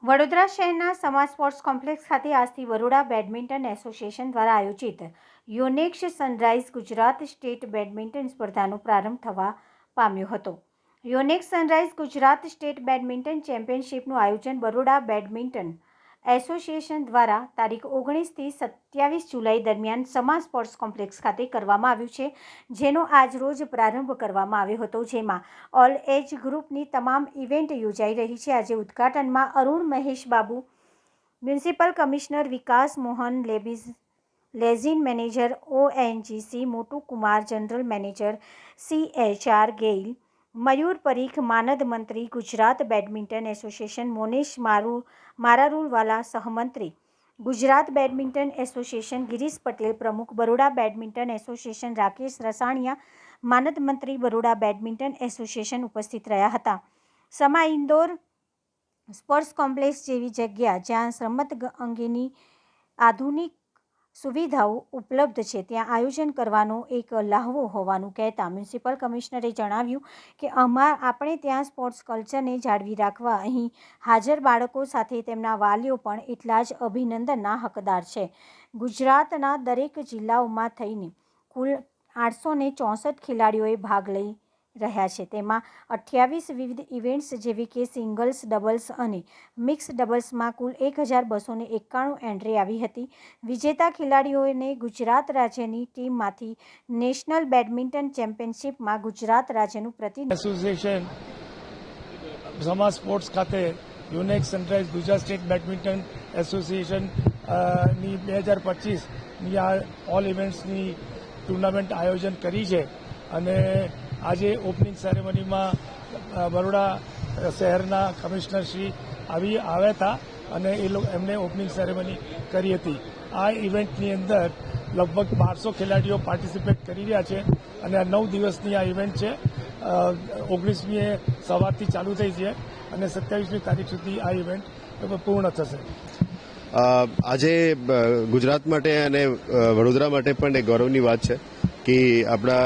વડોદરા શહેરના સમા sports complex ખાતે આજથી બરોડા બેડમિન્ટન એસોસિએશન દ્વારા આયોજિત યોનેક્સ સનરાઇઝ ગુજરાત સ્ટેટ બેડમિન્ટન સ્પર્ધાનો પ્રારંભ થવા પામ્યો હતો. યોનેક્સ સનરાઇઝ ગુજરાત સ્ટેટ બેડમિન્ટન ચેમ્પિયનશિપનું આયોજન બરોડા બેડમિન્ટન એસોસિએશન દ્વારા તારીખ 19 થી 27 જુલાઈ દરમિયાન સમા સ્પોર્ટ્સ કોમ્પ્લેક્સ ખાતે કરવામાં આવ્યું છે, જેનો આજરોજ પ્રારંભ કરવામાં આવ્યો હતો, જેમાં ઓલ એજ ગ્રુપની તમામ ઇવેન્ટ યોજાઈ રહી છે. આજે ઉદ્ઘાટનમાં Arun Mahesh Babu, municipal commissioner Vikas Mohan Lezin, manager ONGC Motu Kumar, general manager CHR GAIL, Mayur Parikh, માનદ મંત્રી ગુજરાત બેડમિન્ટન એસોસિએશન મોનેશ મારારૂલવાલા, સહમંત્રી ગુજરાત બેડમિન્ટન એસોસિએશન ગિરીશ પટેલ, પ્રમુખ બરોડા બેડમિન્ટન એસોસિએશન રાકેશ રસાણિયા, માનદ મંત્રી બરોડા બેડમિન્ટન એસોસિએશન ઉપસ્થિત રહ્યા હતા. સમા ઇન્ડોર સ્પોર્ટ્સ કોમ્પ્લેક્સ જેવી જગ્યા જ્યાં રમત અંગેની આધુનિક સુવિધાઓ ઉપલબ્ધ છે, ત્યાં આયોજન કરવાનો એક લહાવો હોવાનું કહેતા મ્યુનિસિપલ કમિશનરે જણાવ્યું કે આપણે ત્યાં સ્પોર્ટ્સ કલ્ચરને જાળવી રાખવા અહીં હાજર બાળકો સાથે તેમના વાલીઓ પણ એટલા જ અભિનંદનના હકદાર છે. ગુજરાતના દરેક જિલ્લાઓમાં થઈને કુલ 864 ખેલાડીઓએ ભાગ લઈ રહ્યા છે. તેમાં 28 વિવિધ ઇવેન્ટ્સ જેવી કે સિંગલ્સ, ડબલ્સ અને મિક્સ ડબલ્સમાં કુલ 1291 એન્ટ્રી આવી હતી. વિજેતા ખેલાડીઓને ગુજરાત રાજ્યની ટીમમાંથી નેશનલ બેડમિન્ટન ચેમ્પિયનશિપમાં ગુજરાત રાજ્યનું પ્રતિનિધિત્વ એસોસિએશન સમા સ્પોર્ટ્સ ખાતે Yonex sunrise Gujarat state badminton association ની 2025ની આ ઓલ ઇવેન્ટ્સની ટુર્નામેન્ટ આયોજન કરી છે અને આજે ઓપનિંગ સેરેમનીમાં બરોડા શહેરના કમિશનર શ્રી આવ્યા હતા અને એમને ઓપનિંગ સેરેમની કરી હતી. આ ઇવેન્ટની અંદર લગભગ 1200 ખેલાડીઓ પાર્ટિસિપેટ કરી રહ્યા છે અને આ 9 દિવસની આ ઇવેન્ટ છે. 19મીએ સવારથી ચાલુ થઈ છે અને 27મી તારીખ સુધી આ ઇવેન્ટ પૂર્ણ થશે. આજે ગુજરાત માટે અને વડોદરા માટે પણ એક ગૌરવની વાત છે કે આપણા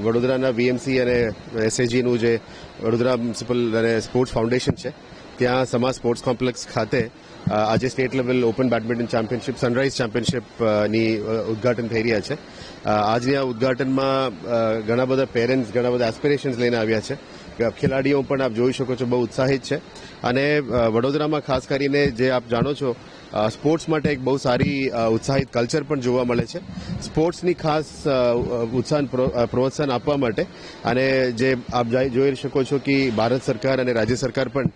વડોદરાના VMC અને SAGનું જે વડોદરા મ્યુનિસિપલ અને સ્પોર્ટ્સ ફાઉન્ડેશન છે, ત્યાં સમા સ્પોર્ટ્સ કોમ્પ્લેક્સ ખાતે આજે state level open badminton championship, sunrise ચેમ્પિયનશિપની ઉદ્ઘાટન થઈ રહ્યા છે. આજની આ ઉદ્ઘાટનમાં ઘણા બધા પેરેન્ટ્સ, ઘણા બધા એસ્પિરેશન્સ લઈને આવ્યા છે. ખેલાડીઓ પણ આપ જોઈ શકો છો બહુ ઉત્સાહિત છે અને વડોદરામાં ખાસ કરીને જે આપ જાણો છો સ્પોર્ટ્સ માટે એક બહુ સારી ઉત્સાહિત કલ્ચર પણ જોવા મળે છે. સ્પોર્ટ્સની ખાસ પ્રોત્સાહન આપવા માટે અને જે આપ જોઈ શકો છો કે ભારત સરકાર અને રાજ્ય સરકાર પણ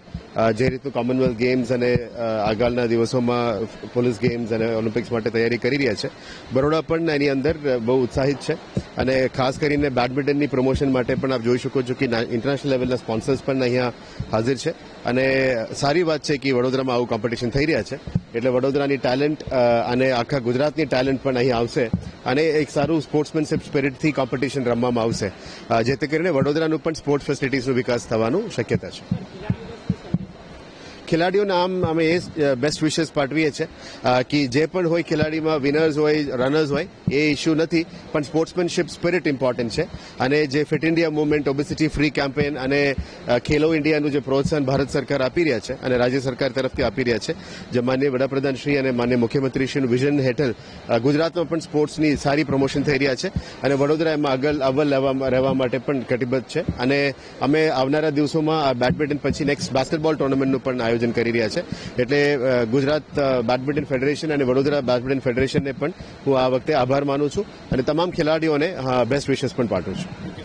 જે રીતનું કોમનવેલ્થ ગેમ્સ અને આગળના દિવસોમાં પોલીસ ગેમ્સ અને ઓલિમ્પિક્સ માટે તૈયારી કરી રહ્યા છે, બરોડા પણ એની અંદર બહુ ઉત્સાહિત છે અને ખાસ કરીને બેડમિન્ટનની પ્રમોશન માટે પણ આપ જોઈ શકો છો કે ઇન્ટરનેશનલ લેવલના સ્પોન્સર્સ પણ અહીંયા હાજર છે અને સારી વાત છે કે વડોદરામાં આવું કોમ્પિટિશન થઈ રહ્યા છે એટલે વડોદરાની ટેલેન્ટ અને આખા ગુજરાતની ટેલેન્ટ પણ અહીં આવશે અને એક સારું સ્પોર્ટ્સમેનશિપ સ્પિરિટથી કોમ્પિટિશન રમવામાં આવશે, જેથી કરીને વડોદરાનું પણ સ્પોર્ટ્સ ફેસિલિટીઝનો વિકાસ થવાનું શક્યતા છે. ખેલાડીઓના અમે એ બેસ્ટ વિશેસ પાઠવીએ છીએ કે જે પણ હોય ખેલાડીમાં વિનર્સ હોય, રનર્સ હોય, એ ઇસ્યુ નથી, પણ સ્પોર્ટ્સમેનશિપ સ્પિરિટ ઇમ્પોર્ટન્ટ છે અને જે fit India movement, obesity free campaign અને ખેલો ઇન્ડિયાનું જે પ્રોત્સાહન ભારત સરકાર આપી રહ્યા છે અને રાજ્ય સરકાર તરફથી આપી રહ્યા છે, જે માનનીય વડાપ્રધાન શ્રી અને માનનીય મુખ્યમંત્રીશ્રીનું વિઝન હેઠળ ગુજરાતમાં પણ સ્પોર્ટ્સની સારી પ્રમોશન થઈ રહ્યા છે અને વડોદરા એમાં અવ્વલ રહેવા માટે પણ કટિબદ્ધ છે અને અમે આવનારા દિવસોમાં આ બેડમિન્ટન પછી નેક્સ્ટ બાસ્કેટબોલ ટુર્નામેન્ટનું પણ આયોજન કરી રહ્યા છે. એટલે ગુજરાત બેડમિન્ટન ફેડરેશન અને વડોદરા બેડમિન્ટન ફેડરેશનને પણ હું આ વખતે આભાર માનું છું અને તમામ ખેલાડીઓને બેસ્ટ વિશેસ પણ પાઠવું છું.